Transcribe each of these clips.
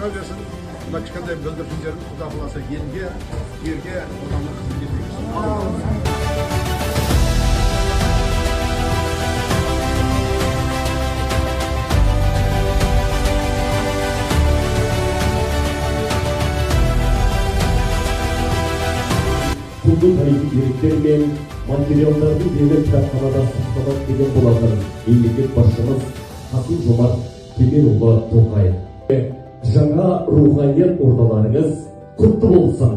шыға берсін. Мына кішкентай бүлдіршіндеріміз Құда қаласа елге, ерге, отанға қызмет етейік. Құнды тарихи деректер мен материалдарды дені кітапханада сақталады деген болатын мемлекет басшымыз Қасым-Жомарт Кемелұлы Тоқаев. Жаңа руханият ордаларыңыз құтты болсын.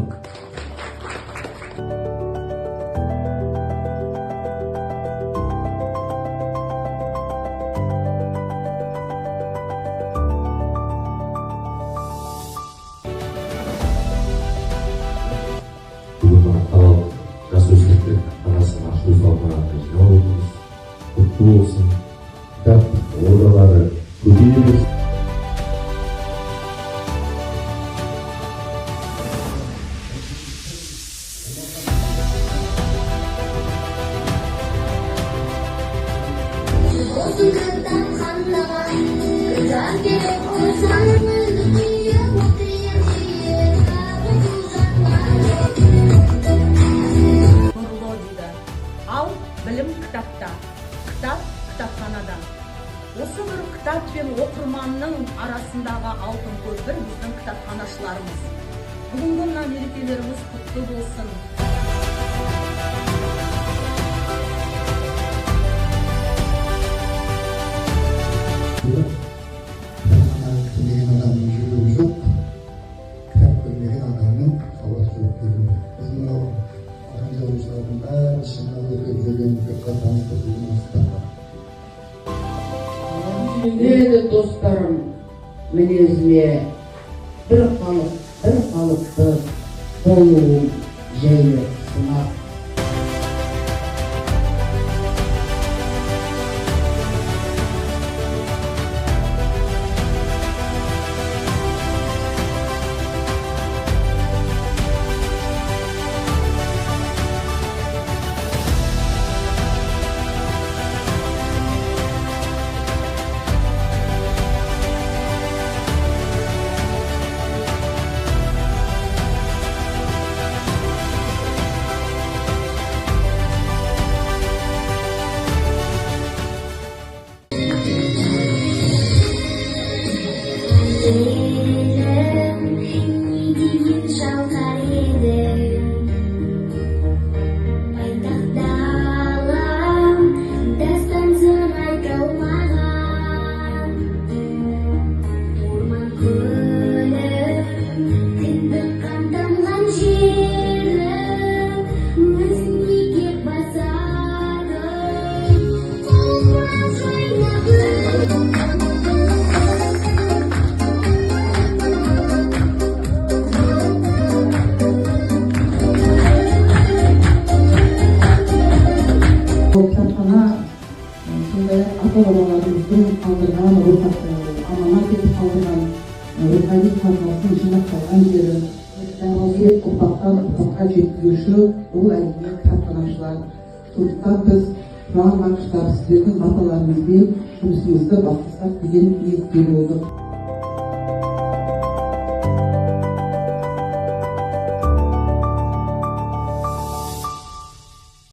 Жасөспірімдер арасында ашу салтанатына жиналуымыз құтты болсын. Кітап ордалары көбейе берсін. Ал білім кітапта, кітап кітапханада. Осы бір кітап пен оқырманның арасындағы алтын көпір біздің кітапханашыларымыз. Бүгінгі мына мерекелеріміз құтты болсын. Көрмеген адамның жүрегі жоқ, кітап көрмеген адамның сауаты жоқ деген. Біз мынау жазушылардың бәрі шыңдап өтіп жүрген жұртқа таныстырудың мақсаты. Мені достарым мінезіне бір қалыпты болуым жайлы сынақ. Кітапхана сондай-ақ ата-бабаларымыздың қалдырған аманат етіп қалдырған рухани қазынасын жинақталған жері, қасиет ұрпақтан ұрпаққа жеткізуші бұл әрине кітапханашылар. Сондықтан біз тұран нақыштар сіздердің аталарыңызбен жұмысымызды бастасақ деген ниетте болдық.